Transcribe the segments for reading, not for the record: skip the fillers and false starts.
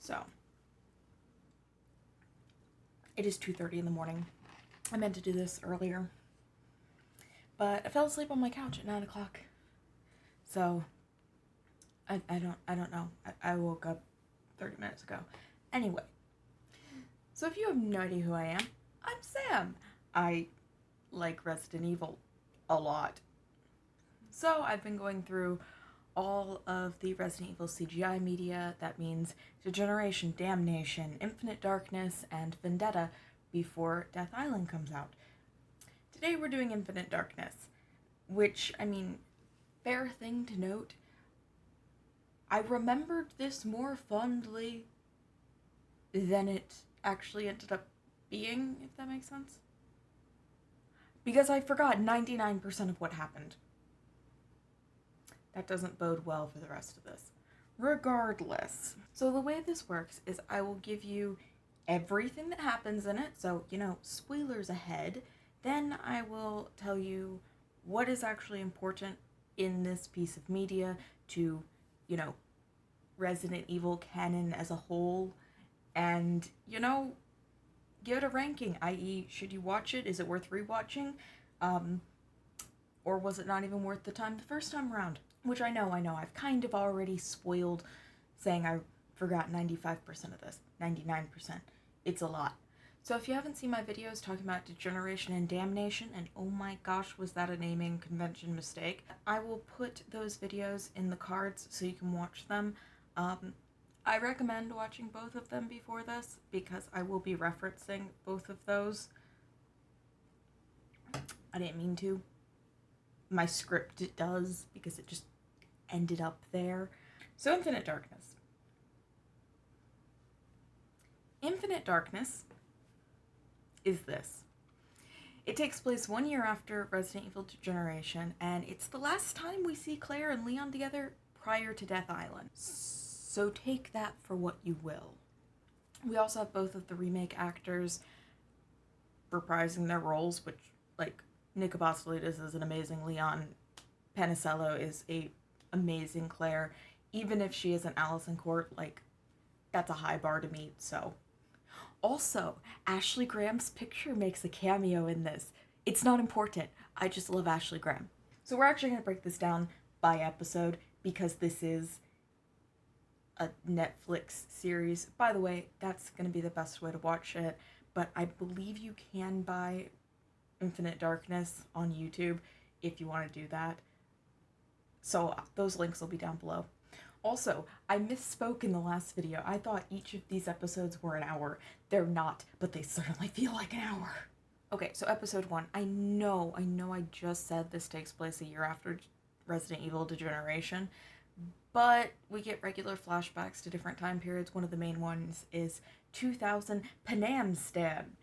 So, it is 2:30 in the morning. I meant to do this earlier, but I fell asleep on my couch at 9 o'clock. So, I don't know. I woke up 30 minutes ago. Anyway, so if you have no idea who I am, I'm Sam. I like Resident Evil a lot. So I've been going through all of the Resident Evil CGI media. That means Degeneration, Damnation, Infinite Darkness, and Vendetta before Death Island comes out. Today we're doing Infinite Darkness, which, I mean, fair thing to note, I remembered this more fondly than it actually ended up being, if that makes sense. Because I forgot 99% of what happened. That doesn't bode well for the rest of this. Regardless. So the way this works is I will give you everything that happens in it, so, spoilers ahead. Then I will tell you what is actually important in this piece of media to, Resident Evil canon as a whole, and, give it a ranking, i.e., should you watch it? Is it worth rewatching? Or was it not even worth the time the first time around? Which I know, I've kind of already spoiled saying I forgot 95% of this. 99%. It's a lot. So if you haven't seen my videos talking about Degeneration and Damnation, and oh my gosh, was that a naming convention mistake, I will put those videos in the cards so you can watch them. I recommend watching both of them before this, because I will be referencing both of those. I didn't mean to. My script, it does, because it just ended up there. So Infinite Darkness. Infinite Darkness is this. It takes place 1 year after Resident Evil Degeneration, and it's the last time we see Claire and Leon together prior to Death Island. So take that for what you will. We also have both of the remake actors reprising their roles, which, Nick Apostolides is an amazing Leon. Panicello is a amazing Claire. Even if she isn't Allison Court, that's a high bar to meet, so. Also, Ashley Graham's picture makes a cameo in this. It's not important. I just love Ashley Graham. So we're actually going to break this down by episode, because this is a Netflix series. By the way, that's going to be the best way to watch it, but I believe you can buy Infinite Darkness on YouTube if you want to do that. So those links will be down below. Also, I misspoke in the last video. I thought each of these episodes were an hour. They're not, but they certainly feel like an hour. Okay, so episode 1. I know I just said this takes place a year after Resident Evil Degeneration, but we get regular flashbacks to different time periods. One of the main ones is 2000 Panam Stan,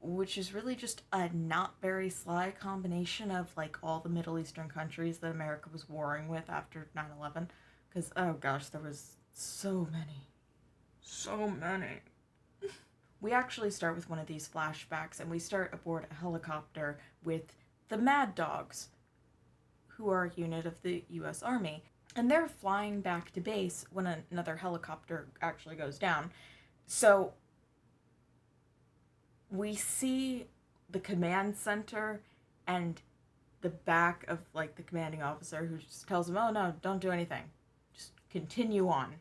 which is really just a not very sly combination of, all the Middle Eastern countries that America was warring with after 9/11. Because, oh gosh, there was so many. So many. We actually start with one of these flashbacks, and we start aboard a helicopter with the Mad Dogs, who are a unit of the U.S. Army. And they're flying back to base when another helicopter actually goes down. So we see the command center and the back of, the commanding officer, who just tells them, oh no, don't do anything. Just continue on.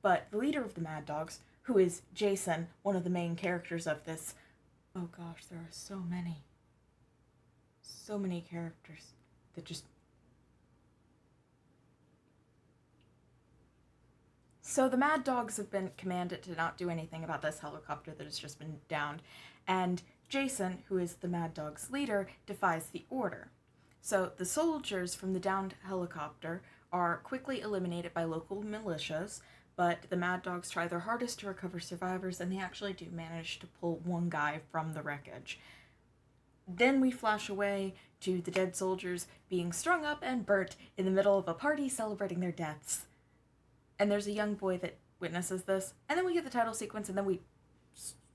But the leader of the Mad Dogs, who is Jason, one of the main characters of this, oh gosh, there are so many characters that just... So the Mad Dogs have been commanded to not do anything about this helicopter that has just been downed, and Jason, who is the Mad Dogs' leader, defies the order. So the soldiers from the downed helicopter are quickly eliminated by local militias, but the Mad Dogs try their hardest to recover survivors, and they actually do manage to pull one guy from the wreckage. Then we flash away to the dead soldiers being strung up and burnt in the middle of a party celebrating their deaths. And there's a young boy that witnesses this, and then we get the title sequence, and then we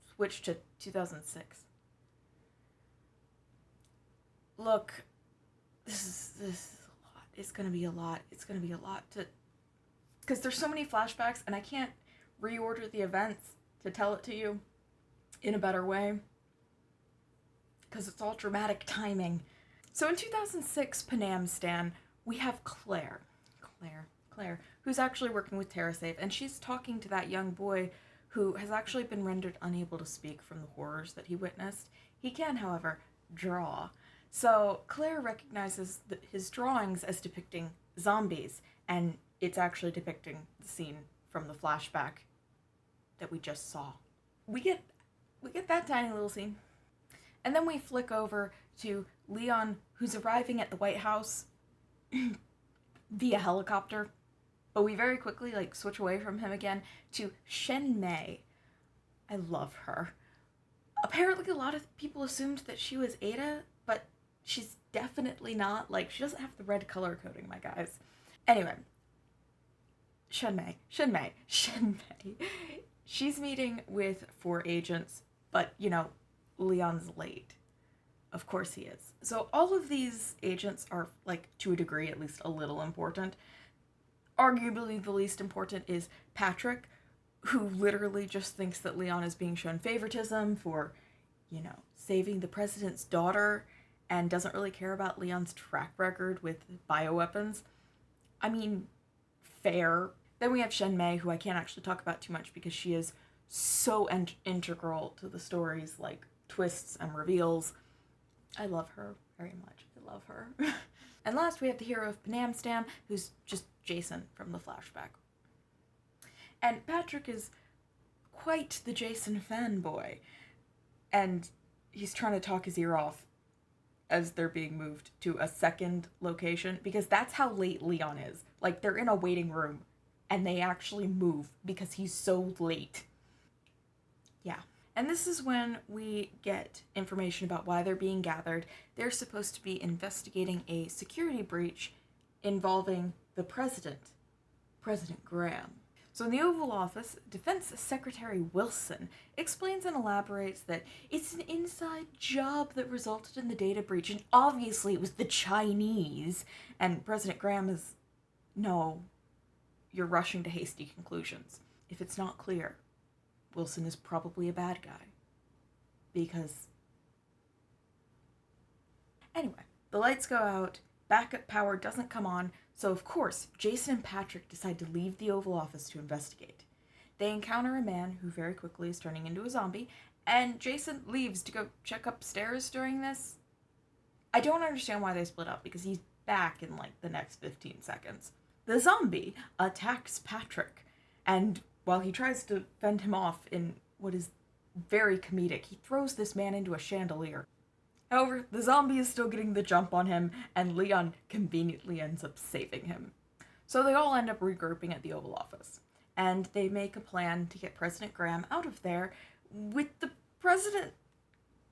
switch to 2006. Look, this is a lot. It's gonna be a lot. It's gonna be a lot to... Because there's so many flashbacks, and I can't reorder the events to tell it to you in a better way, because it's all dramatic timing. So in 2006 Panam Stan, we have Claire, who's actually working with TerraSafe, and she's talking to that young boy who has actually been rendered unable to speak from the horrors that he witnessed. He can, however, draw. So Claire recognizes his drawings as depicting zombies, and it's actually depicting the scene from the flashback that we just saw. We get that tiny little scene. And then we flick over to Leon, who's arriving at the White House via helicopter. But we very quickly, switch away from him again to Shen May. I love her. Apparently a lot of people assumed that she was Ada, but she's definitely not. She doesn't have the red color coding, my guys. Anyway. Shen May. She's meeting with 4 agents, but, Leon's late. Of course he is. So all of these agents are, to a degree, at least a little important. Arguably the least important is Patrick, who literally just thinks that Leon is being shown favoritism for, saving the president's daughter, and doesn't really care about Leon's track record with bioweapons. I mean, fair. Then we have Shen May, who I can't actually talk about too much because she is so integral to the stories, twists and reveals. I love her very much. I love her. And last we have the hero of Panam Stan, who's just Jason from the flashback. And Patrick is quite the Jason fanboy. And he's trying to talk his ear off as they're being moved to a second location, because that's how late Leon is. They're in a waiting room and they actually move because he's so late. Yeah. And this is when we get information about why they're being gathered. They're supposed to be investigating a security breach involving the president, President Graham. So in the Oval Office, Defense Secretary Wilson explains and elaborates that it's an inside job that resulted in the data breach, and obviously it was the Chinese. And President Graham is, no, you're rushing to hasty conclusions. If it's not clear, Wilson is probably a bad guy. Because... Anyway, the lights go out, backup power doesn't come on, so of course, Jason and Patrick decide to leave the Oval Office to investigate. They encounter a man who very quickly is turning into a zombie, and Jason leaves to go check upstairs during this. I don't understand why they split up, because he's back in, the next 15 seconds. The zombie attacks Patrick, and while he tries to fend him off in what is very comedic, he throws this man into a chandelier. However, the zombie is still getting the jump on him, and Leon conveniently ends up saving him. So they all end up regrouping at the Oval Office, and they make a plan to get President Graham out of there, with the president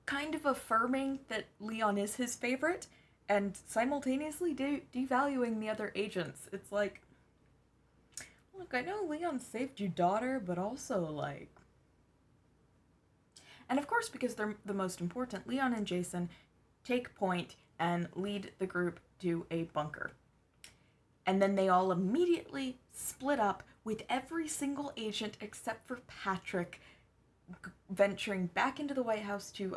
kind of affirming that Leon is his favorite, and simultaneously devaluing the other agents. It's like, look, I know Leon saved your daughter, but also, And of course, because they're the most important, Leon and Jason take point and lead the group to a bunker. And then they all immediately split up, with every single agent except for Patrick venturing back into the White House to,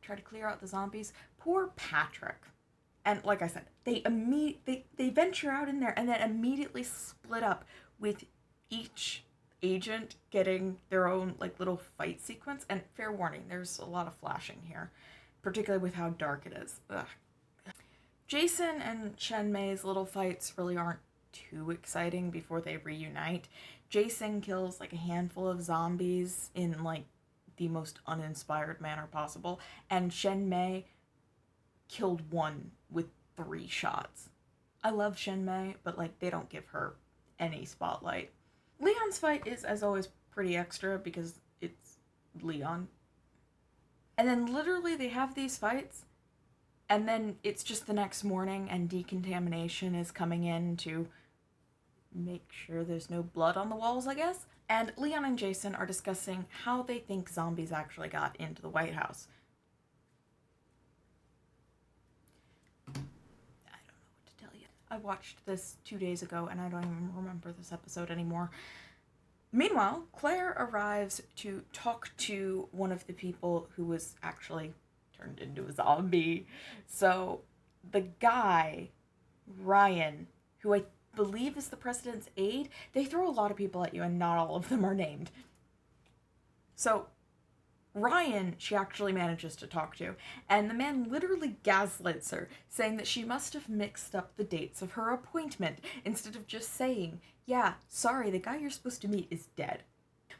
try to clear out the zombies. Poor Patrick. And like I said, they venture out in there and then immediately split up, with each agent getting their own little fight sequence. And fair warning, there's a lot of flashing here, particularly with how dark it is. Ugh. Jason and Shen May's little fights really aren't too exciting before they reunite. Jason kills a handful of zombies in the most uninspired manner possible, and Shen May killed one with 3 shots. I love Shen May, but they don't give her any spotlight. Leon's fight is, as always, pretty extra because it's Leon. And then literally they have these fights, and then it's just the next morning and decontamination is coming in to make sure there's no blood on the walls, I guess. And Leon and Jason are discussing how they think zombies actually got into the White House. I don't know what to tell you. I watched this 2 days ago and I don't even remember this episode anymore. Meanwhile, Claire arrives to talk to one of the people who was actually turned into a zombie. So the guy, Ryan, who I believe is the president's aide, they throw a lot of people at you and not all of them are named. So Ryan, she actually manages to talk to, and the man literally gaslights her, saying that she must have mixed up the dates of her appointment instead of just saying, yeah, sorry, the guy you're supposed to meet is dead.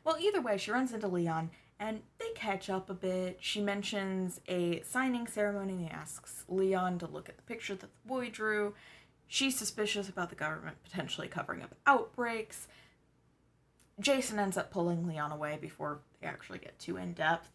Well, either way, she runs into Leon, and they catch up a bit. She mentions a signing ceremony and asks Leon to look at the picture that the boy drew. She's suspicious about the government potentially covering up outbreaks. Jason ends up pulling Leon away before they actually get too in-depth.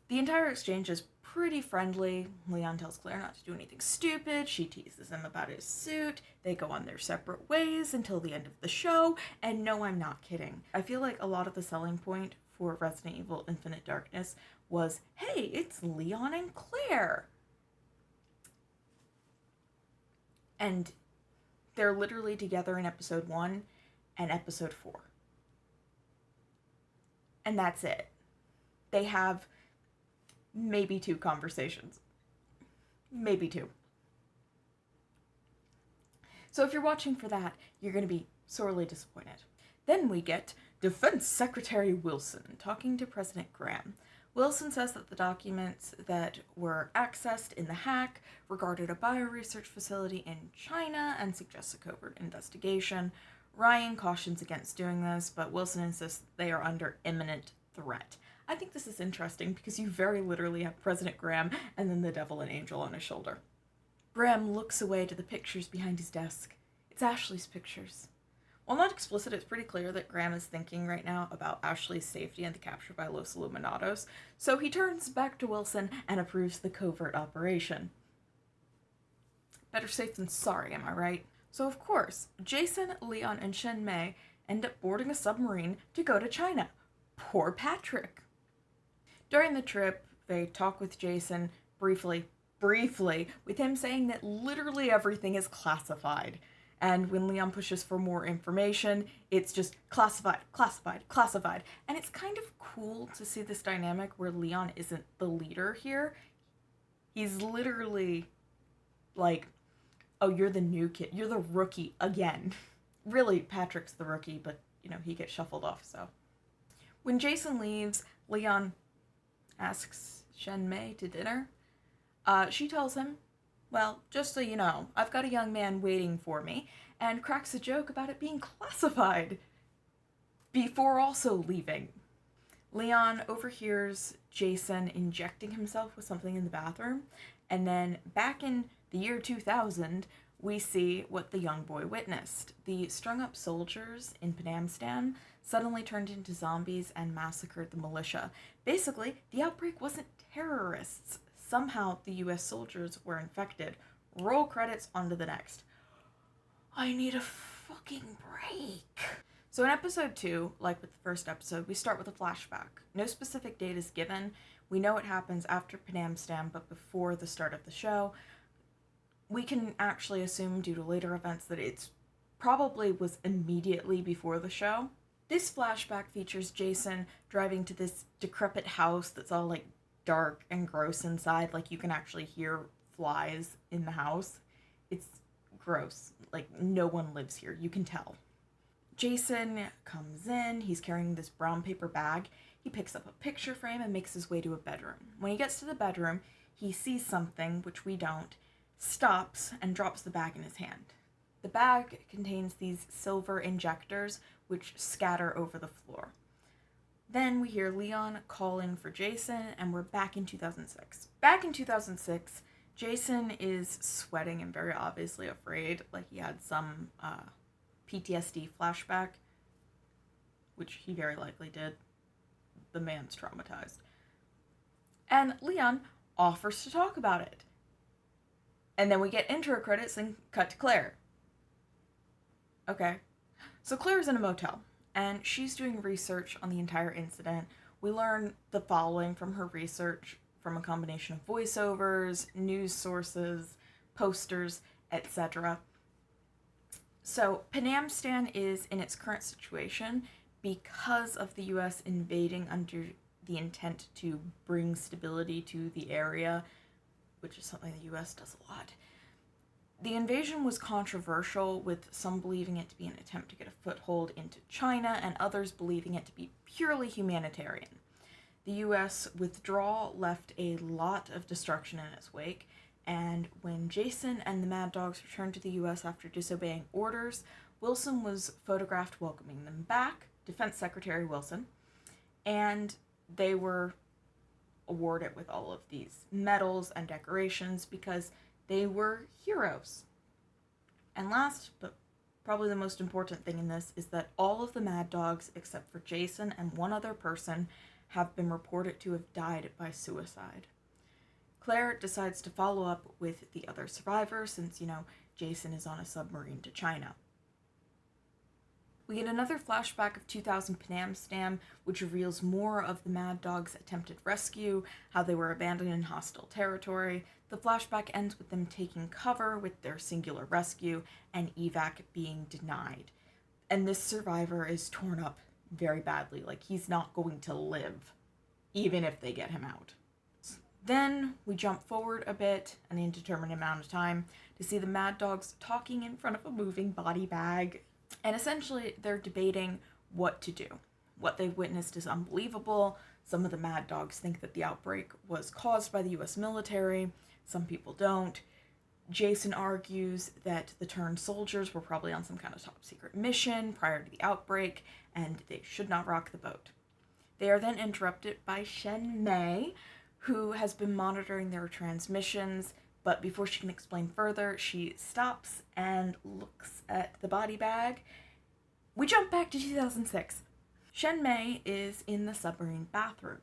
The entire exchange is pretty friendly. Leon tells Claire not to do anything stupid. She teases him about his suit. They go on their separate ways until the end of the show. And no, I'm not kidding. I feel like a lot of the selling point for Resident Evil Infinite Darkness was, hey, it's Leon and Claire. And they're literally together in episode 1 and episode 4. And that's it. They have maybe 2 conversations. Maybe 2. So if you're watching for that, you're going to be sorely disappointed. Then we get Defense Secretary Wilson talking to President Graham. Wilson says that the documents that were accessed in the hack regarded a bioresearch facility in China and suggests a covert investigation. Ryan cautions against doing this, but Wilson insists that they are under imminent threat. I think this is interesting because you very literally have President Graham and then the devil and angel on his shoulder. Graham looks away to the pictures behind his desk. It's Ashley's pictures. While not explicit, it's pretty clear that Graham is thinking right now about Ashley's safety and the capture by Los Illuminados, so he turns back to Wilson and approves the covert operation. Better safe than sorry, am I right? So of course, Jason, Leon, and Shen May end up boarding a submarine to go to China. Poor Patrick. During the trip, they talk with Jason briefly, with him saying that literally everything is classified. And when Leon pushes for more information, it's just classified. And it's kind of cool to see this dynamic where Leon isn't the leader here. He's literally like, oh, you're the new kid. You're the rookie again. Really, Patrick's the rookie, but, he gets shuffled off, so. When Jason leaves, Leon asks Shen May to dinner. She tells him, well, just so you know, I've got a young man waiting for me, and cracks a joke about it being classified before also leaving. Leon overhears Jason injecting himself with something in the bathroom, and then back in the year 2000, we see what the young boy witnessed. The strung-up soldiers in Panamstan suddenly turned into zombies and massacred the militia. Basically, the outbreak wasn't terrorists. Somehow, the US soldiers were infected. Roll credits, on to the next. I need a fucking break. So in episode 2, like with the first episode, we start with a flashback. No specific date is given. We know it happens after Panamstan, but before the start of the show. We can actually assume, due to later events, that it's probably was immediately before the show. This flashback features Jason driving to this decrepit house that's all, dark and gross inside. You can actually hear flies in the house. It's gross. No one lives here. You can tell. Jason comes in. He's carrying this brown paper bag. He picks up a picture frame and makes his way to a bedroom. When he gets to the bedroom, he sees something, which we don't, stops, and drops the bag in his hand. The bag contains these silver injectors, which scatter over the floor. Then we hear Leon calling for Jason, and we're back in 2006. Back in 2006, Jason is sweating and very obviously afraid, he had some PTSD flashback, which he very likely did. The man's traumatized. And Leon offers to talk about it. And then we get intro credits and cut to Claire. Okay. So Claire's in a motel, and she's doing research on the entire incident. We learn the following from her research from a combination of voiceovers, news sources, posters, etc. So Panamstan is in its current situation because of the US invading under the intent to bring stability to the area, which is something the US does a lot. The invasion was controversial, with some believing it to be an attempt to get a foothold into China and others believing it to be purely humanitarian. The US withdrawal left a lot of destruction in its wake, and when Jason and the Mad Dogs returned to the US after disobeying orders, Wilson was photographed welcoming them back, Defense Secretary Wilson, and they were awarded with all of these medals and decorations because they were heroes. And last, but probably the most important thing in this, is that all of the Mad Dogs, except for Jason and one other person, have been reported to have died by suicide. Claire decides to follow up with the other survivors since, Jason is on a submarine to China. We get another flashback of 2000 Panam Stam, which reveals more of the Mad Dogs' attempted rescue, how they were abandoned in hostile territory. The flashback ends with them taking cover with their singular rescue and evac being denied. And this survivor is torn up very badly, like he's not going to live, even if they get him out. Then we jump forward a bit, an indeterminate amount of time, to see the Mad Dogs talking in front of a moving body bag. And essentially, they're debating what to do. What they've witnessed is unbelievable. Some of the Mad Dogs think that the outbreak was caused by the US military. Some people don't. Jason argues that the turned soldiers were probably on some kind of top secret mission prior to the outbreak, and they should not rock the boat. They are then interrupted by Shen May, who has been monitoring their transmissions, but before she can explain further, she stops and looks at the body bag. We jump back to 2006. Shen May is in the submarine bathroom.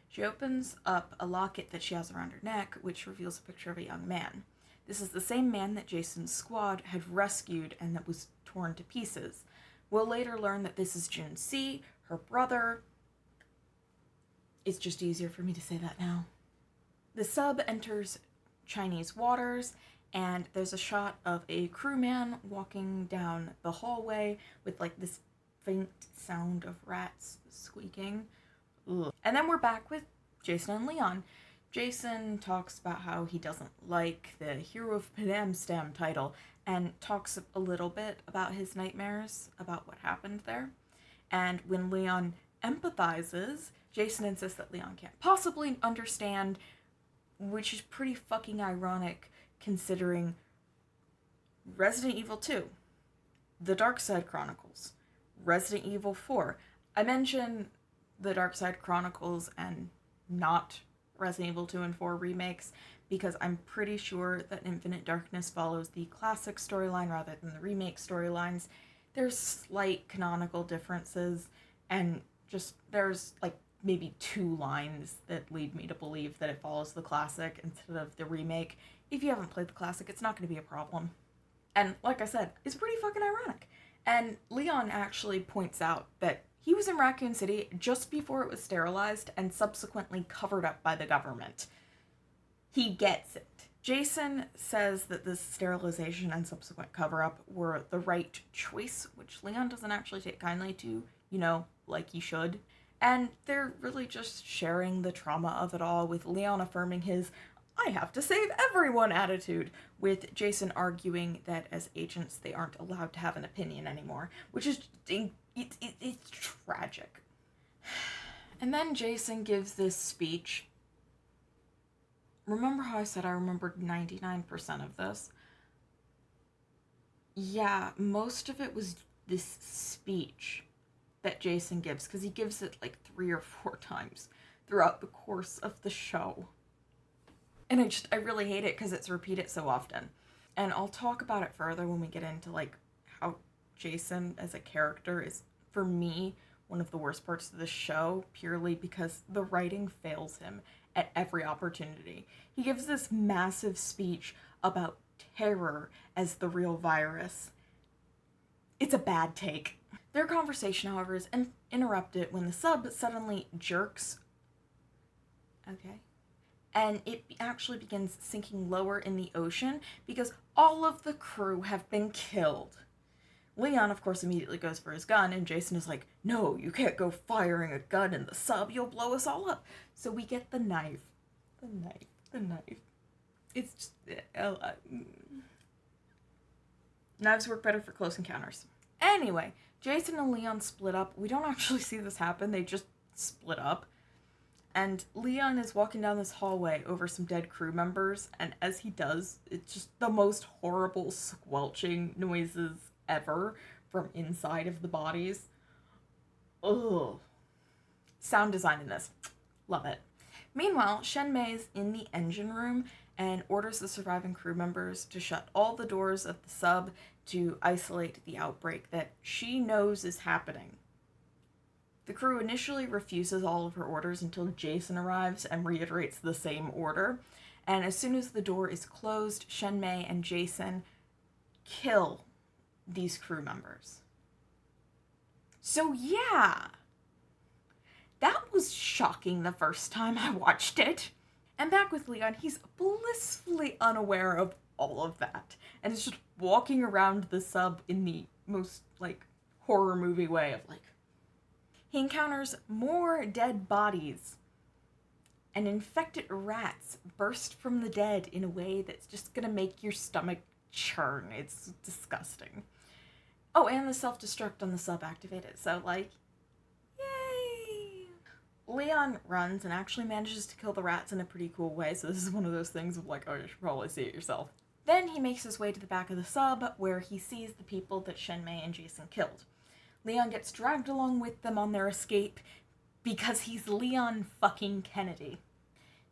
She opens up a locket that she has around her neck, which reveals a picture of a young man. This is the same man that Jason's squad had rescued and that was torn to pieces. We'll later learn that this is Jun Si, her brother. It's just easier for me to say that now. The sub enters Chinese waters, and there's a shot of a crewman walking down the hallway with this faint sound of rats squeaking. Ugh. And then we're back with Jason and Leon. Jason talks about how he doesn't like the Hero of Panam Stam title and talks a little bit about his nightmares about what happened there. And when Leon empathizes, Jason insists that Leon can't possibly understand, which is pretty fucking ironic considering Resident Evil 2, The Dark Side Chronicles, Resident Evil 4. I mention The Dark Side Chronicles and not Resident Evil 2 and 4 remakes because I'm pretty sure that Infinite Darkness follows the classic storyline rather than the remake storylines. There's slight canonical differences, and just there's maybe 2 lines that lead me to believe that it follows the classic instead of the remake. If you haven't played the classic, it's not going to be a problem. And like I said, it's pretty fucking ironic. And Leon actually points out that he was in Raccoon City just before it was sterilized and subsequently covered up by the government. He gets it. Jason says that this sterilization and subsequent cover-up were the right choice, which Leon doesn't actually take kindly to, like he should. And they're really just sharing the trauma of it all, with Leon affirming his "I have to save everyone" attitude, with Jason arguing that as agents they aren't allowed to have an opinion anymore, which is it's tragic. And then Jason gives this speech. Remember how I said I remembered 99% of this? Yeah, most of it was this speech that Jason gives, because he gives it 3 or 4 times throughout the course of the show. And I really hate it because it's repeated so often. And I'll talk about it further when we get into how Jason as a character is, for me, one of the worst parts of the show, purely because the writing fails him at every opportunity. He gives this massive speech about terror as the real virus. It's a bad take. Their conversation, however, is interrupted when the sub suddenly jerks. Okay. And it actually begins sinking lower in the ocean because all of the crew have been killed. Leon, of course, immediately goes for his gun, and Jason is like, no, you can't go firing a gun in the sub, you'll blow us all up. So we get the knife. The knife. It's just... knives work better for close encounters. Anyway, Jason and Leon split up. We don't actually see this happen, they just split up. And Leon is walking down this hallway over some dead crew members, and as he does, it's just the most horrible squelching noises ever from inside of the bodies. Ugh. Sound design in this. Love it. Meanwhile, Shen May's in the engine room and orders the surviving crew members to shut all the doors of the sub to isolate the outbreak that she knows is happening. The crew initially refuses all of her orders until Jason arrives and reiterates the same order. And as soon as the door is closed, Shen May and Jason kill these crew members. So yeah, that was shocking the first time I watched it. And back with Leon, he's blissfully unaware of all of that. And is just walking around the sub in the most, horror movie way of, he encounters more dead bodies. And infected rats burst from the dead in a way that's just gonna make your stomach churn. It's disgusting. Oh, and the self-destruct on the sub activated, so, yay! Leon runs and actually manages to kill the rats in a pretty cool way, so this is one of those things of, oh, you should probably see it yourself. Then he makes his way to the back of the sub, where he sees the people that Shen May and Jason killed. Leon gets dragged along with them on their escape, because he's Leon fucking Kennedy.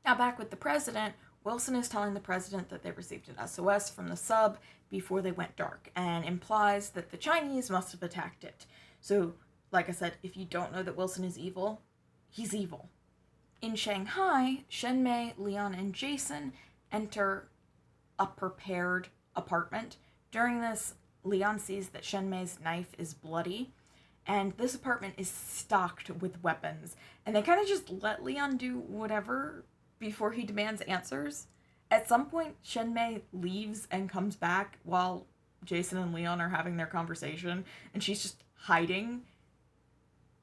Now back with the president, Wilson is telling the president that they received an SOS from the sub before they went dark, and implies that the Chinese must have attacked it. So, like I said, if you don't know that Wilson is evil, he's evil. In Shanghai, Shen May, Leon, and Jason enter a prepared apartment. During this, Leon sees that Shen May's knife is bloody, and this apartment is stocked with weapons. And they kind of just let Leon do whatever before he demands answers. At some point, Shen May leaves and comes back while Jason and Leon are having their conversation, and she's just hiding,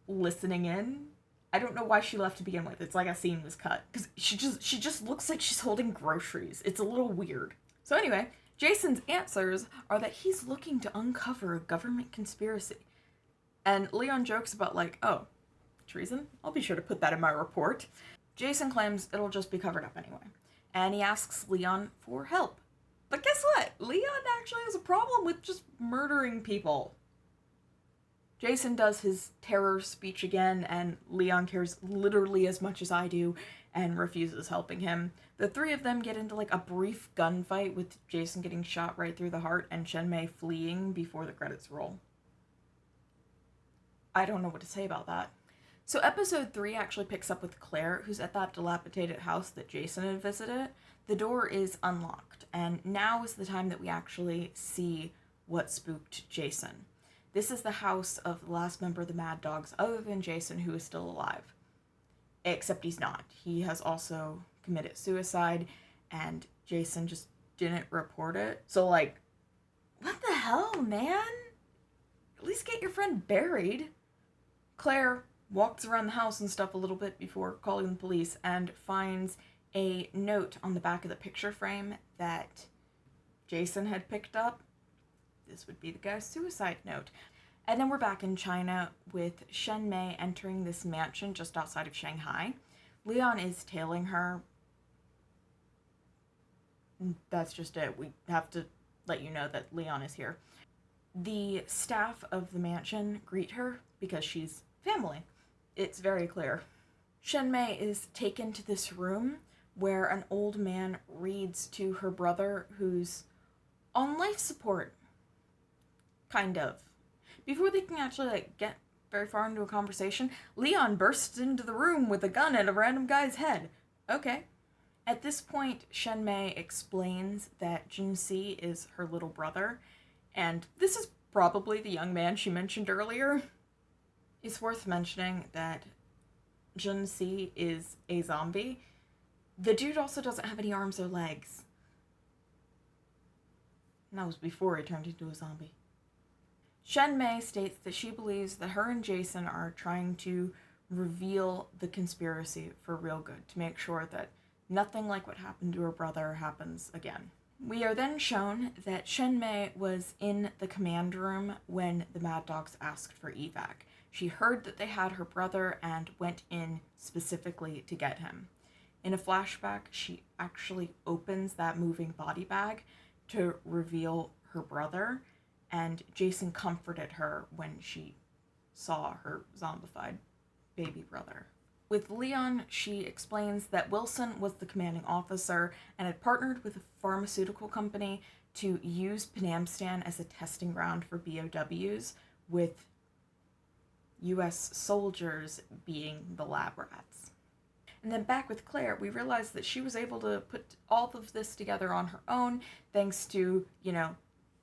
listening in. I don't know why she left to begin with. It's like a scene was cut. Because she just looks like she's holding groceries. It's a little weird. So anyway, Jason's answers are that he's looking to uncover a government conspiracy. And Leon jokes about oh, treason? I'll be sure to put that in my report. Jason claims it'll just be covered up anyway. And he asks Leon for help. But guess what? Leon actually has a problem with just murdering people. Jason does his terror speech again, and Leon cares literally as much as I do and refuses helping him. The three of them get into a brief gunfight with Jason getting shot right through the heart and Shen May fleeing before the credits roll. I don't know what to say about that. So episode 3 actually picks up with Claire, who's at that dilapidated house that Jason had visited. The door is unlocked, and now is the time that we actually see what spooked Jason. This is the house of the last member of the Mad Dogs, other than Jason, who is still alive. Except he's not. He has also committed suicide, and Jason just didn't report it. So, what the hell, man? At least get your friend buried. Claire walks around the house and stuff a little bit before calling the police and finds a note on the back of the picture frame that Jason had picked up. This would be the guy's suicide note. And then we're back in China with Shen May entering this mansion just outside of Shanghai. Leon is tailing her. That's just it. We have to let you know that Leon is here. The staff of the mansion greet her because she's family. It's very clear. Shen May is taken to this room where an old man reads to her brother who's on life support. Kind of. Before they can actually get very far into a conversation, Leon bursts into the room with a gun at a random guy's head. Okay. At this point, Shen May explains that Junsi is her little brother, and this is probably the young man she mentioned earlier. It's worth mentioning that Junsi is a zombie. The dude also doesn't have any arms or legs. And that was before he turned into a zombie. Shen May states that she believes that her and Jason are trying to reveal the conspiracy for real good, to make sure that nothing like what happened to her brother happens again. We are then shown that Shen May was in the command room when the Mad Dogs asked for evac. She heard that they had her brother and went in specifically to get him. In a flashback, she actually opens that moving body bag to reveal her brother, and Jason comforted her when she saw her zombified baby brother. With Leon, she explains that Wilson was the commanding officer and had partnered with a pharmaceutical company to use Panamstan as a testing ground for BOWs, with US soldiers being the lab rats. And then back with Claire, we realized that she was able to put all of this together on her own thanks to,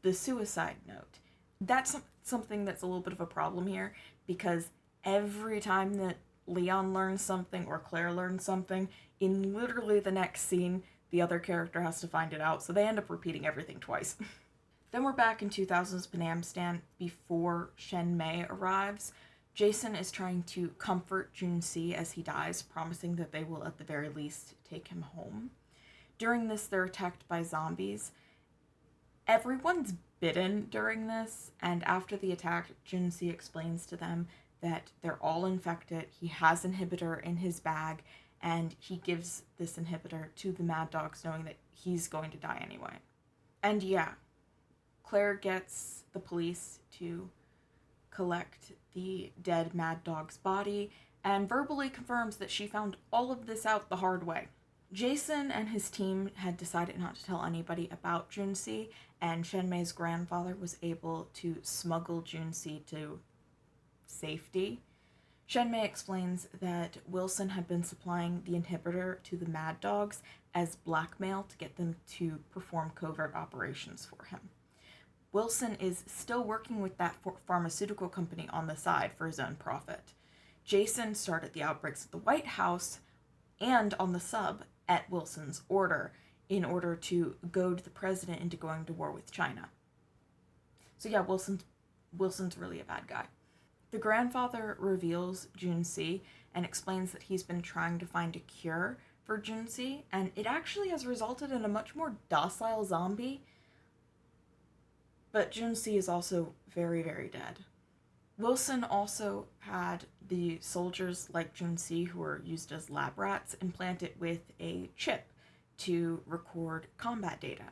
the suicide note. That's something that's a little bit of a problem here, because every time that Leon learns something or Claire learns something, in literally the next scene, the other character has to find it out, so they end up repeating everything twice. Then we're back in 2000's Panamstan before Shen May arrives. Jason is trying to comfort Junsi as he dies, promising that they will at the very least take him home. During this, they're attacked by zombies. Everyone's bitten during this, and after the attack, Junsi explains to them that they're all infected. He has inhibitor in his bag, and he gives this inhibitor to the Mad Dogs, knowing that he's going to die anyway. And yeah, Claire gets the police to collect the dead Mad Dog's body and verbally confirms that she found all of this out the hard way. Jason and his team had decided not to tell anybody about Junsi, and Shen May's grandfather was able to smuggle Junsi to safety. Shen May explains that Wilson had been supplying the inhibitor to the Mad Dogs as blackmail to get them to perform covert operations for him. Wilson is still working with that pharmaceutical company on the side for his own profit. Jason started the outbreaks at the White House and on the sub at Wilson's order in order to goad the president into going to war with China. So yeah, Wilson's really a bad guy. The grandfather reveals Junsi and explains that he's been trying to find a cure for Junsi, and it actually has resulted in a much more docile zombie. But Junsi is also very, very dead. Wilson also had the soldiers like Junsi, who were used as lab rats, implanted with a chip to record combat data.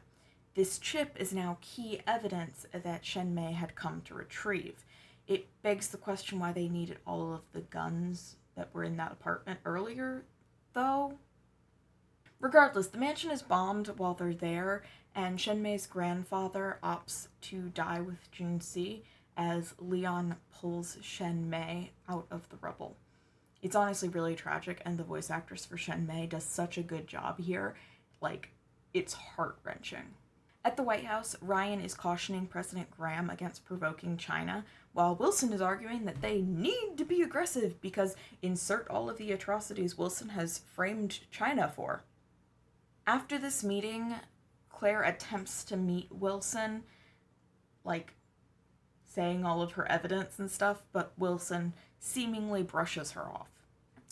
This chip is now key evidence that Shen May had come to retrieve. It begs the question why they needed all of the guns that were in that apartment earlier, though. Regardless, the mansion is bombed while they're there, and Shen May's grandfather opts to die with Junsi as Leon pulls Shen May out of the rubble. It's honestly really tragic, and the voice actress for Shen May does such a good job here. It's heart-wrenching. At the White House, Ryan is cautioning President Graham against provoking China, while Wilson is arguing that they need to be aggressive because insert all of the atrocities Wilson has framed China for. After this meeting, Claire attempts to meet Wilson, saying all of her evidence and stuff, but Wilson seemingly brushes her off.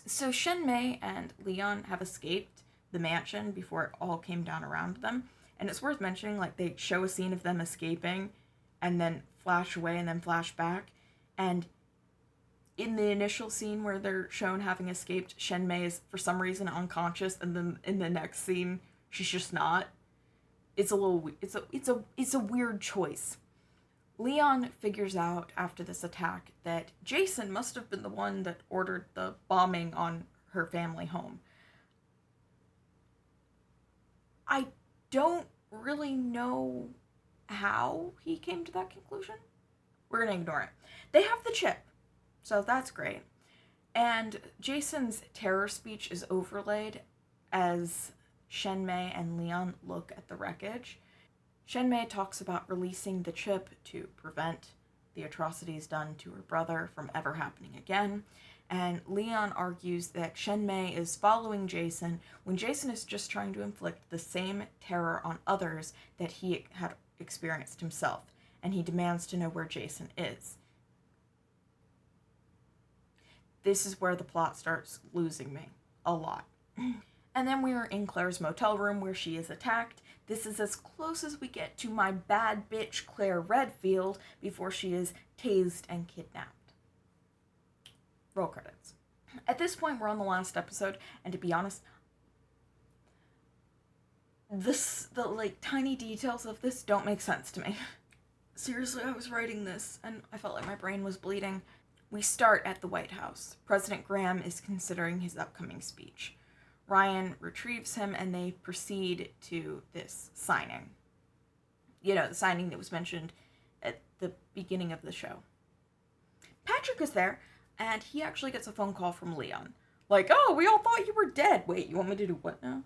So Shen May and Leon have escaped the mansion before it all came down around them, and it's worth mentioning, they show a scene of them escaping, and then flash away, and then flash back, and in the initial scene where they're shown having escaped, Shen May is for some reason unconscious, and then in the next scene, she's just not. It's a weird choice. Leon figures out after this attack that Jason must have been the one that ordered the bombing on her family home. I don't really know how he came to that conclusion. We're going to ignore it. They have the chip, so that's great. And Jason's terror speech is overlaid as Shen May and Leon look at the wreckage. Shen May talks about releasing the chip to prevent the atrocities done to her brother from ever happening again, and Leon argues that Shen May is following Jason when Jason is just trying to inflict the same terror on others that he had experienced himself. and he demands to know where Jason is. This is where the plot starts losing me a lot. And then we are in Claire's motel room where she is attacked. This is as close as we get to my bad bitch Claire Redfield before she is tased and kidnapped. Roll credits. At this point, we're on the last episode, and to be honest, the tiny details of this don't make sense to me. Seriously, I was writing this, and I felt like my brain was bleeding. We start at the White House. President Graham is considering his upcoming speech. Ryan retrieves him, and they proceed to this signing. You know, the signing that was mentioned at the beginning of the show. Patrick is there, and he actually gets a phone call from Leon. Like, oh, we all thought you were dead. Wait, you want me to do what now?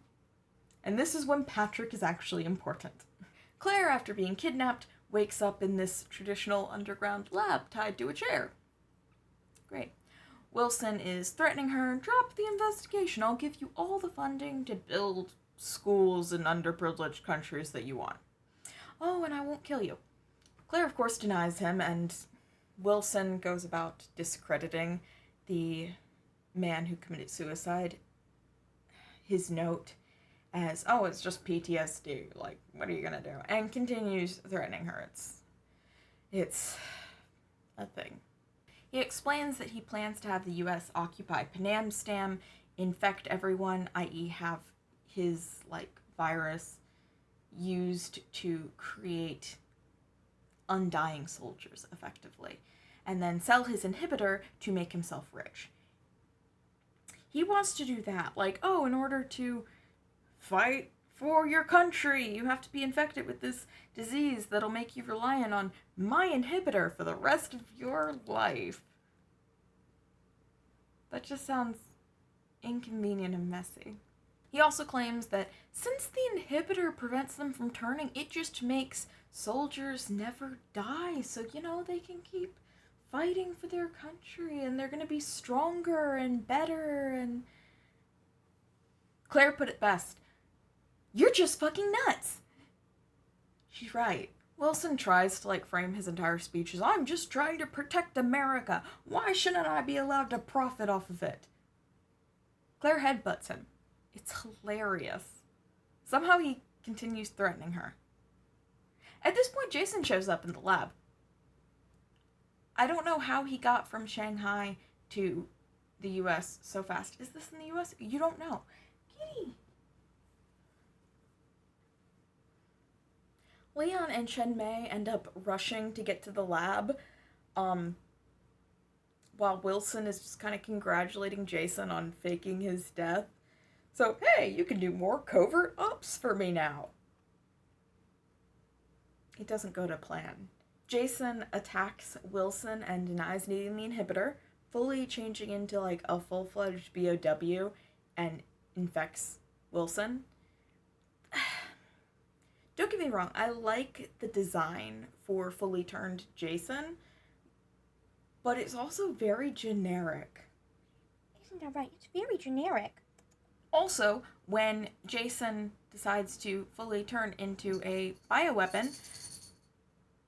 And this is when Patrick is actually important. Claire, after being kidnapped, wakes up in this traditional underground lab tied to a chair. Great. Wilson is threatening her, drop the investigation, I'll give you all the funding to build schools in underprivileged countries that you want. Oh, and I won't kill you. Claire, of course, denies him, and Wilson goes about discrediting the man who committed suicide. His note as, oh, it's just PTSD, like, what are you gonna do? And continues threatening her. It's a thing. He explains that he plans to have the U.S. occupy Panam Stam, infect everyone, i.e. have his, virus used to create undying soldiers, effectively, and then sell his inhibitor to make himself rich. He wants to do that, in order to fight for your country, you have to be infected with this disease that'll make you reliant on my inhibitor for the rest of your life. That just sounds inconvenient and messy. He also claims that since the inhibitor prevents them from turning, it just makes soldiers never die, so, they can keep fighting for their country, and they're gonna be stronger and better, and... Claire put it best. You're just fucking nuts! She's right. Wilson tries to, frame his entire speech as, I'm just trying to protect America. Why shouldn't I be allowed to profit off of it? Claire headbutts him. It's hilarious. Somehow he continues threatening her. At this point, Jason shows up in the lab. I don't know how he got from Shanghai to the U.S. so fast. Is this in the U.S.? You don't know. Kitty! Leon and Shen May end up rushing to get to the lab, while Wilson is just kind of congratulating Jason on faking his death. So, hey, you can do more covert ops for me now. It doesn't go to plan. Jason attacks Wilson and denies needing the inhibitor, fully changing into, a full-fledged BOW, and infects Wilson. Don't get me wrong, I like the design for fully turned Jason, but it's also very generic. Isn't that right? It's very generic. Also, when Jason decides to fully turn into a bioweapon,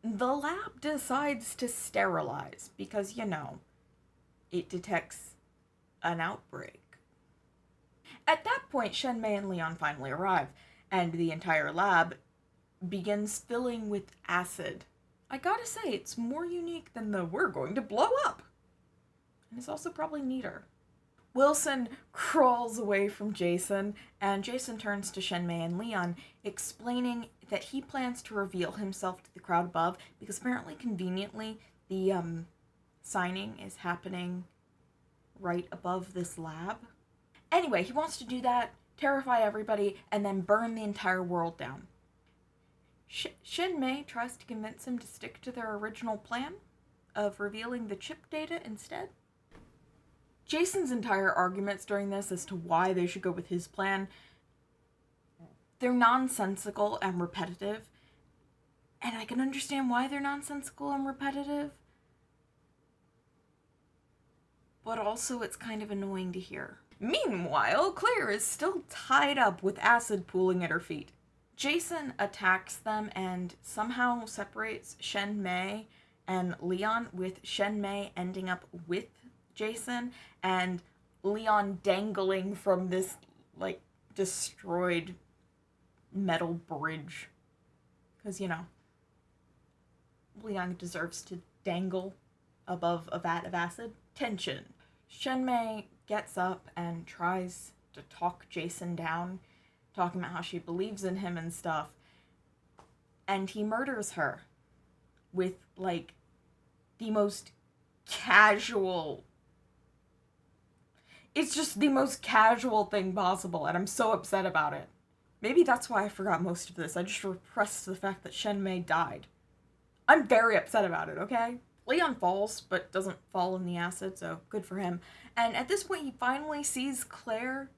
the lab decides to sterilize because, it detects an outbreak. At that point, Shen May and Leon finally arrive, and the entire lab begins filling with acid. I gotta say, it's more unique than the we're going to blow up. And it's also probably neater. Wilson crawls away from Jason, and Jason turns to Shen May and Leon, explaining that he plans to reveal himself to the crowd above, because apparently, conveniently, the signing is happening right above this lab. Anyway, he wants to do that, terrify everybody, and then burn the entire world down. Shen May tries to convince him to stick to their original plan of revealing the chip data instead. Jason's entire arguments during this as to why they should go with his plan, they're nonsensical and repetitive. And I can understand why they're nonsensical and repetitive. But also it's kind of annoying to hear. Meanwhile, Claire is still tied up with acid pooling at her feet. Jason attacks them and somehow separates Shen May and Leon, with Shen May ending up with Jason and Leon dangling from this, like, destroyed metal bridge. Because, you know, Leon deserves to dangle above a vat of acid. Tension. Shen May gets up and tries to talk Jason down, talking about how she believes in him and stuff. And he murders her with, like, the most casual... It's just the most casual thing possible, and I'm so upset about it. Maybe that's why I forgot most of this. I just repressed the fact that Shen May died. I'm very upset about it, okay? Leon falls, but doesn't fall in the acid, so good for him. And at this point, he finally sees Claire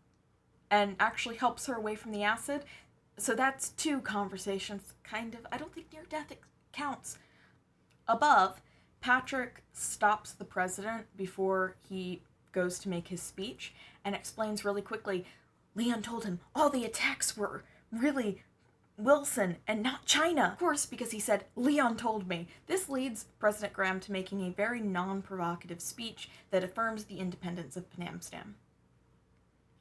and actually helps her away from the acid. So that's 2 conversations, kind of. I don't think near death counts. Above, Patrick stops the president before he goes to make his speech and explains really quickly, Leon told him all the attacks were really Wilson and not China. Of course, because he said, Leon told me. This leads President Graham to making a very non-provocative speech that affirms the independence of Panamstam.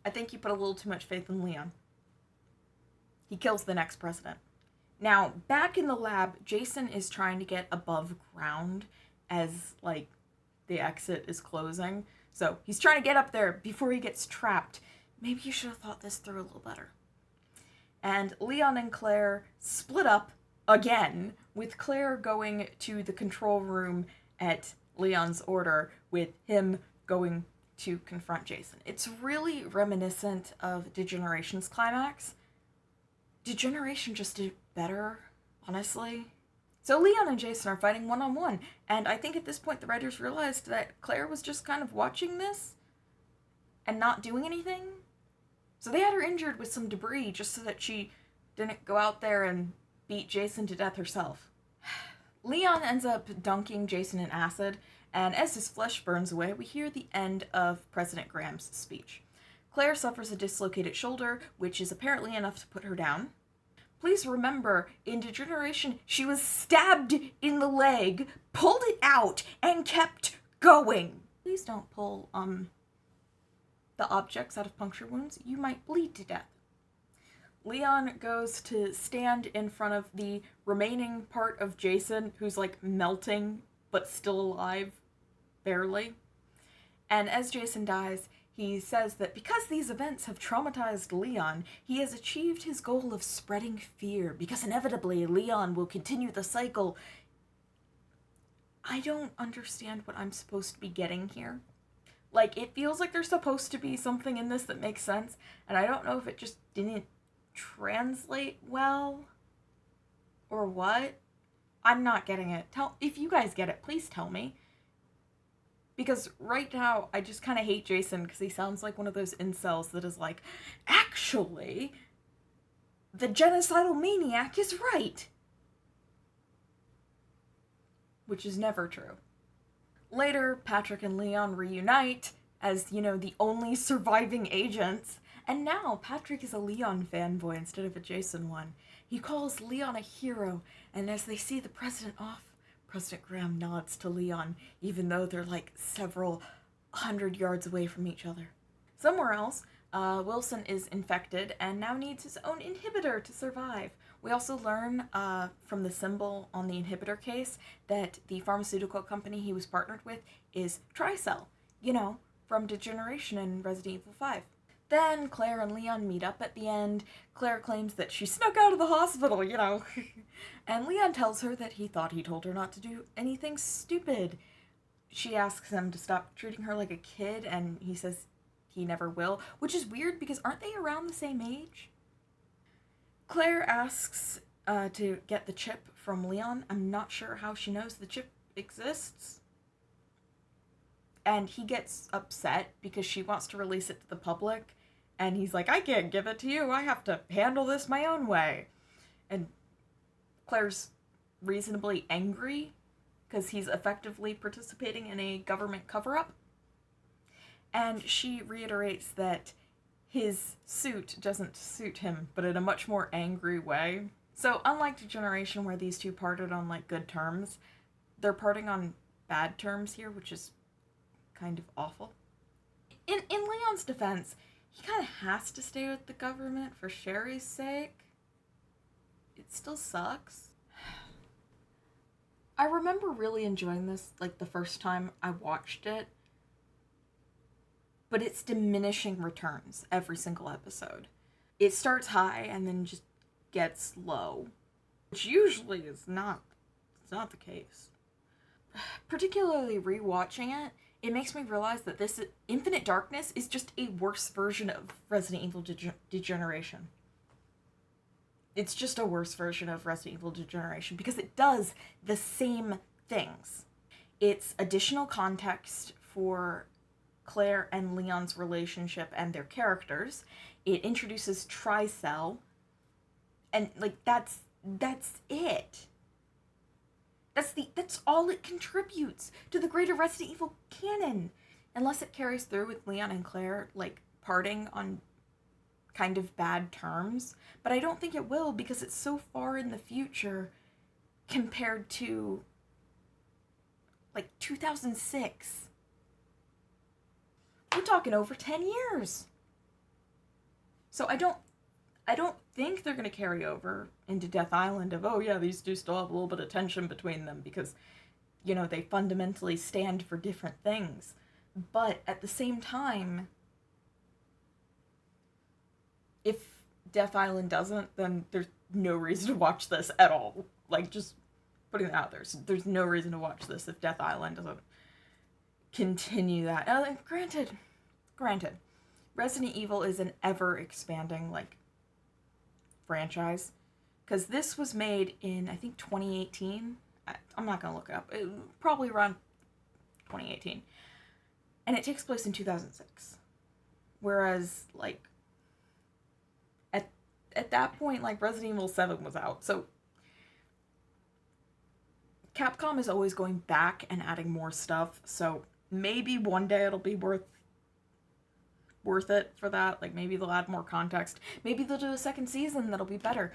I think you put a little too much faith in Leon. He kills the next president. Now, back in the lab, Jason is trying to get above ground as, like, the exit is closing. So he's trying to get up there before he gets trapped. Maybe you should have thought this through a little better. And Leon and Claire split up again, with Claire going to the control room at Leon's order, with him going to confront Jason. It's really reminiscent of Degeneration's climax. Degeneration just did better, honestly. So Leon and Jason are fighting one-on-one, and I think at this point the writers realized that Claire was just kind of watching this and not doing anything. So they had her injured with some debris just so that she didn't go out there and beat Jason to death herself. Leon ends up dunking Jason in acid, and as his flesh burns away, we hear the end of President Graham's speech. Claire suffers a dislocated shoulder, which is apparently enough to put her down. Please remember, in Degeneration, she was stabbed in the leg, pulled it out, and kept going. Please don't pull, the objects out of puncture wounds. You might bleed to death. Leon goes to stand in front of the remaining part of Jason, who's, like, melting, but still alive, barely. And as Jason dies, he says that because these events have traumatized Leon, he has achieved his goal of spreading fear, because inevitably Leon will continue the cycle. I don't understand what I'm supposed to be getting here. Like, it feels like there's supposed to be something in this that makes sense, and I don't know if it just didn't translate well, or what. I'm not getting it. If you guys get it, please tell me. Because right now, I just kind of hate Jason because he sounds like one of those incels that is like, actually, the genocidal maniac is right. Which is never true. Later, Patrick and Leon reunite as, you know, the only surviving agents. And now, Patrick is a Leon fanboy instead of a Jason one. He calls Leon a hero, and as they see the president off, President Graham nods to Leon, even though they're like several 100 yards away from each other. Somewhere else, Wilson is infected and now needs his own inhibitor to survive. We also learn from the symbol on the inhibitor case that the pharmaceutical company he was partnered with is Tricell, you know, from Degeneration in Resident Evil 5. Then Claire and Leon meet up at the end. Claire claims that she snuck out of the hospital, you know. And Leon tells her that he thought he told her not to do anything stupid. She asks him to stop treating her like a kid, and he says he never will, which is weird because aren't they around the same age? Claire asks to get the chip from Leon. I'm not sure how she knows the chip exists. And he gets upset because she wants to release it to the public. And he's like, I can't give it to you. I have to handle this my own way. And Claire's reasonably angry because he's effectively participating in a government cover-up. And she reiterates that his suit doesn't suit him, but in a much more angry way. So unlike Degeneration, where these two parted on, like, good terms, they're parting on bad terms here, which is kind of awful. In Leon's defense, he kind of has to stay with the government for Sherry's sake. It still sucks. I remember really enjoying this, like, the first time I watched it, but it's diminishing returns every single episode. It starts high and then just gets low, which usually is not the case. Particularly rewatching it, it makes me realize that this Infinite Darkness is just a worse version of Resident Evil Degeneration. It's just a worse version of Resident Evil Degeneration because it does the same things. It's additional context for Claire and Leon's relationship and their characters. It introduces Tricell, and, like, that's it. That's all it contributes to the greater Resident Evil canon. Unless it carries through with Leon and Claire, like, parting on kind of bad terms. But I don't think it will because it's so far in the future compared to, like, 2006. We're talking over 10 years. So I don't think they're going to carry over into Death Island of, oh yeah, these two still have a little bit of tension between them because, you know, they fundamentally stand for different things. But at the same time, if Death Island doesn't, then there's no reason to watch this at all. Like, just putting it out there. So there's no reason to watch this if Death Island doesn't continue that. Granted, Resident Evil is an ever-expanding, like, franchise. Because this was made in, I think, 2018. I'm not going to look it up. Probably around 2018. And it takes place in 2006. Whereas, like, at that point, like, Resident Evil 7 was out. So Capcom is always going back and adding more stuff. So maybe one day it'll be worth it for that. Like, maybe they'll add more context. Maybe they'll do a second season that'll be better.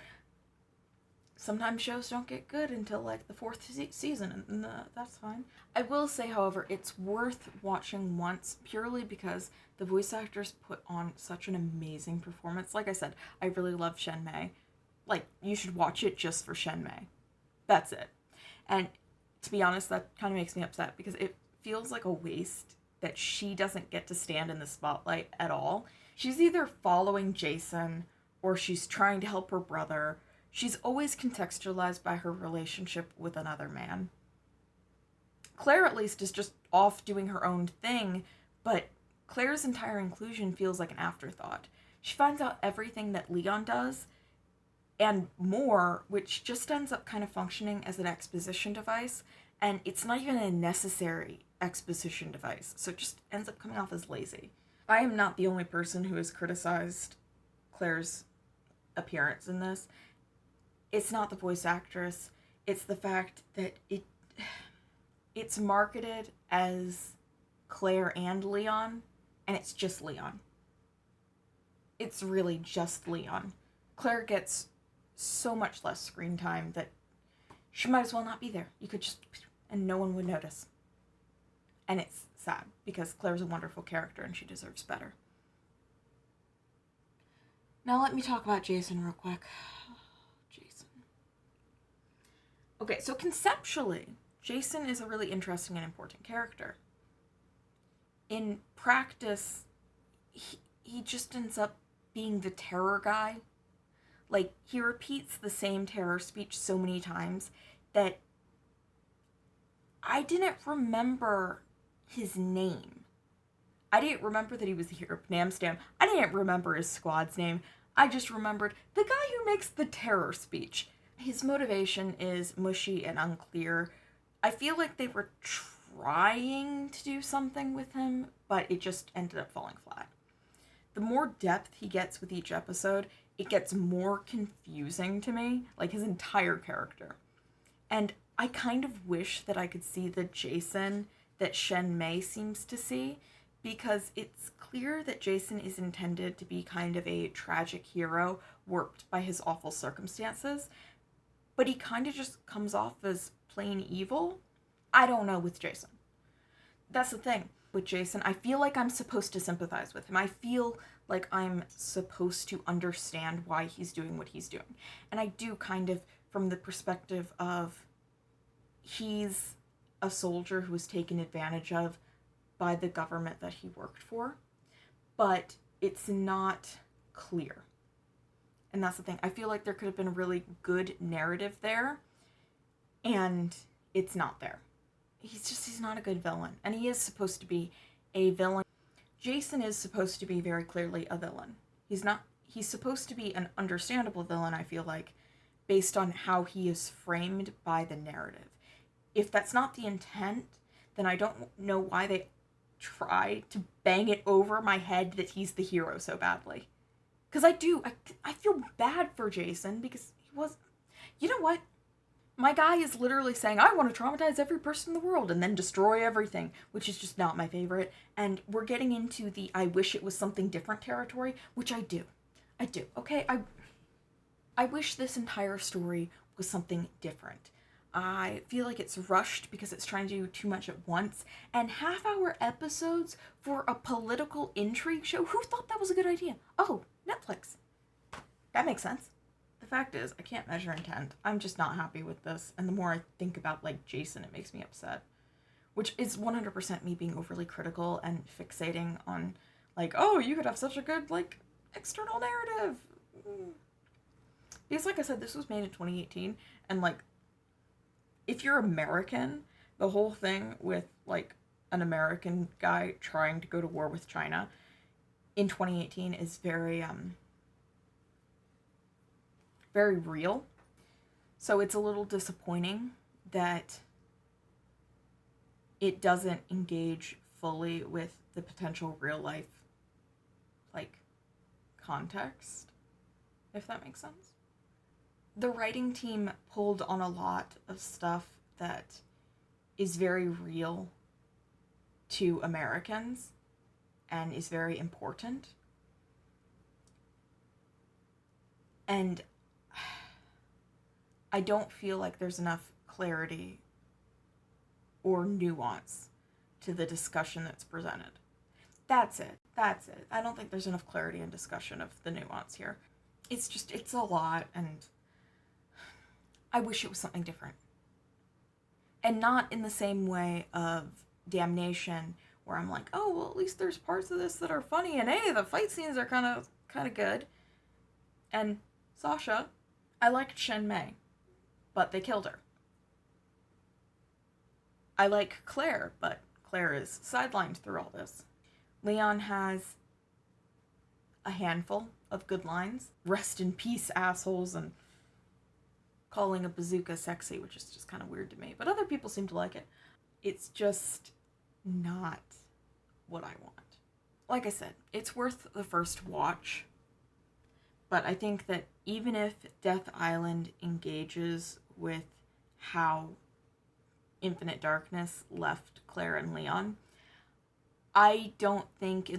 Sometimes shows don't get good until, like, the fourth season, and that's fine. I will say, however, it's worth watching once purely because the voice actors put on such an amazing performance. Like I said, I really love Shen May. Like, you should watch it just for Shen May. That's it. And to be honest, that kind of makes me upset because it feels like a waste that she doesn't get to stand in the spotlight at all. She's either following Jason or she's trying to help her brother. She's always contextualized by her relationship with another man. Claire, at least, is just off doing her own thing, but Claire's entire inclusion feels like an afterthought. She finds out everything that Leon does, and more, which just ends up kind of functioning as an exposition device, and it's not even a necessary exposition device, so it just ends up coming off as lazy. I am not the only person who has criticized Claire's appearance in this. It's not the voice actress, it's the fact that it's marketed as Claire and Leon, and it's just Leon. It's really just Leon. Claire gets so much less screen time that she might as well not be there. You could just, and no one would notice. And it's sad, because Claire's a wonderful character and she deserves better. Now let me talk about Jason real quick. Jason. Okay, so conceptually, Jason is a really interesting and important character. In practice, he just ends up being the terror guy. Like, he repeats the same terror speech so many times that I didn't remember his name. I didn't remember that he was the hero of Namstam. I didn't remember his squad's name. I just remembered the guy who makes the terror speech. His motivation is mushy and unclear. I feel like they were trying to do something with him, but it just ended up falling flat. The more depth he gets with each episode, it gets more confusing to me, like his entire character. And I kind of wish that I could see the Jason that Shen May seems to see, because it's clear that Jason is intended to be kind of a tragic hero warped by his awful circumstances, but he kind of just comes off as plain evil. I don't know with Jason. That's the thing with Jason. I feel like I'm supposed to sympathize with him. I feel like I'm supposed to understand why he's doing what he's doing. And I do, kind of from the perspective of he's a soldier who was taken advantage of by the government that he worked for, but it's not clear. And that's the thing. I feel like there could have been a really good narrative there, and it's not there. He's not a good villain. And he is supposed to be a villain. Jason is supposed to be very clearly a villain. He's supposed to be an understandable villain, I feel like, based on how he is framed by the narrative. If that's not the intent, then I don't know why they try to bang it over my head that he's the hero so badly. Because I feel bad for Jason, because he was, you know what? My guy is literally saying, I want to traumatize every person in the world and then destroy everything, which is just not my favorite. And we're getting into the I wish it was something different territory, which I do. Okay, I wish this entire story was something different. I feel like it's rushed because it's trying to do too much at once. And half-hour episodes for a political intrigue show? Who thought that was a good idea? Oh, Netflix. That makes sense. The fact is, I can't measure intent. I'm just not happy with this. And the more I think about, like, Jason, it makes me upset. Which is 100% me being overly critical and fixating on, like, oh, you could have such a good, like, external narrative. Because, like I said, this was made in 2018. And, like, if you're American, the whole thing with, like, an American guy trying to go to war with China in 2018 is very real. So it's a little disappointing that it doesn't engage fully with the potential real life, like, context, if that makes sense. The writing team pulled on a lot of stuff that is very real to Americans and is very important. And I don't feel like there's enough clarity or nuance to the discussion that's presented. That's it. I don't think there's enough clarity and discussion of the nuance here. It's a lot, and I wish it was something different. And not in the same way of Damnation, where I'm like, oh, well, at least there's parts of this that are funny, and hey, the fight scenes are kind of good. And Sasha, I liked Shen May, but they killed her. I like Claire, but Claire is sidelined through all this. Leon has a handful of good lines. Rest in peace, assholes, and calling a bazooka sexy, which is just kind of weird to me. But other people seem to like it. It's just not what I want. Like I said, it's worth the first watch. But I think that even if Death Island engages with how Infinite Darkness left Claire and Leon, I don't think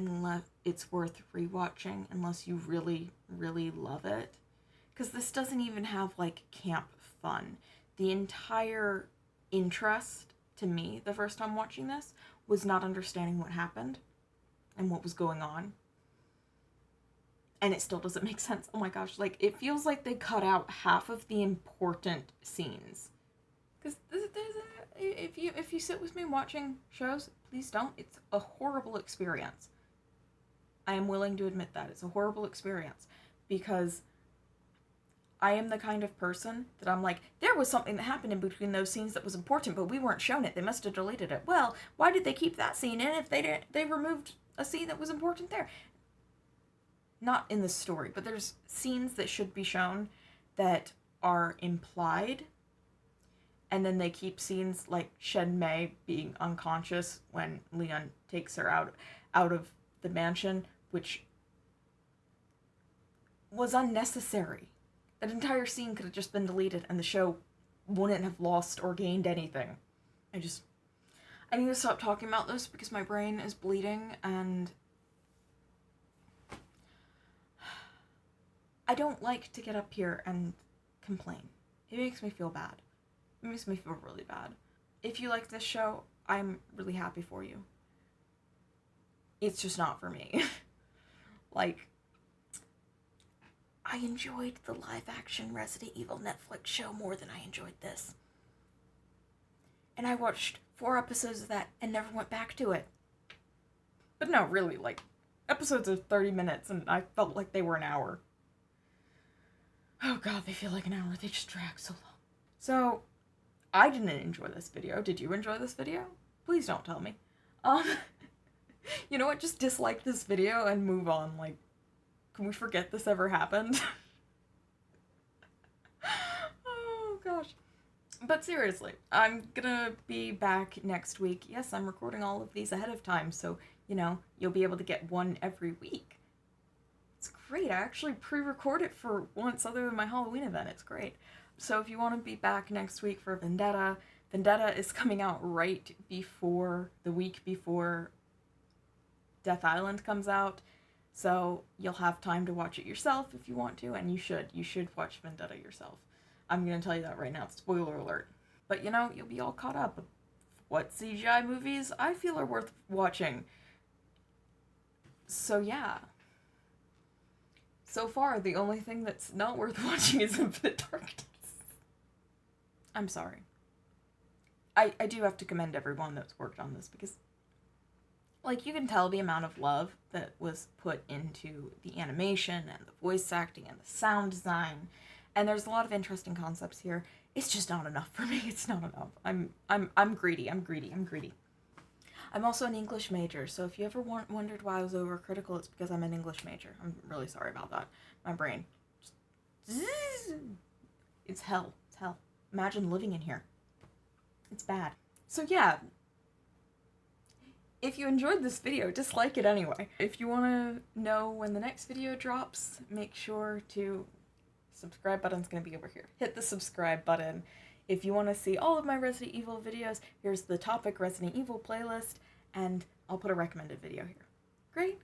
it's worth rewatching unless you really, really love it. Because this doesn't even have, like, camp fun. The entire interest, to me, the first time watching this, was not understanding what happened and what was going on. And it still doesn't make sense. Oh my gosh, like, it feels like they cut out half of the important scenes. Because if you sit with me watching shows, please don't. It's a horrible experience. I am willing to admit that. It's a horrible experience. Because I am the kind of person that I'm like, there was something that happened in between those scenes that was important, but we weren't shown it. They must have deleted it. Well, why did they keep that scene in if they removed a scene that was important there? Not in the story, but there's scenes that should be shown that are implied, and then they keep scenes like Shen May being unconscious when Leon takes her out of the mansion, which was unnecessary. That entire scene could have just been deleted and the show wouldn't have lost or gained anything. I need to stop talking about this because my brain is bleeding and I don't like to get up here and complain. It makes me feel bad. It makes me feel really bad. If you like this show, I'm really happy for you. It's just not for me. Like, I enjoyed the live-action Resident Evil Netflix show more than I enjoyed this. And I watched 4 episodes of that and never went back to it. But no, really, like, episodes are 30 minutes and I felt like they were an hour. Oh god, they feel like an hour. They just drag so long. So, I didn't enjoy this video. Did you enjoy this video? Please don't tell me. You know what? Just dislike this video and move on. Like, can we forget this ever happened? Oh gosh. But seriously, I'm gonna be back next week. Yes, I'm recording all of these ahead of time, so, you know, you'll be able to get one every week. It's great. I actually pre-record it for once other than my Halloween event. It's great. So if you want to be back next week for Vendetta, Vendetta is coming out right before, the week before Death Island comes out. So you'll have time to watch it yourself if you want to, and you should. You should watch Vendetta yourself. I'm going to tell you that right now. Spoiler alert. But, you know, you'll be all caught up. What CGI movies I feel are worth watching. So, yeah. So far, the only thing that's not worth watching is Infinite Darkness. I'm sorry. I do have to commend everyone that's worked on this because, like, you can tell the amount of love that was put into the animation and the voice acting and the sound design. And there's a lot of interesting concepts here. It's just not enough for me. It's not enough. I'm greedy. I'm greedy. I'm also an English major, so if you ever wondered why I was overcritical, it's because I'm an English major. I'm really sorry about that. My brain. It's hell. It's hell. Imagine living in here. It's bad. So yeah. If you enjoyed this video, dislike it anyway. If you want to know when the next video drops, make sure to... subscribe button's going to be over here. Hit the subscribe button. If you want to see all of my Resident Evil videos, here's the Topic Resident Evil playlist, and I'll put a recommended video here. Great.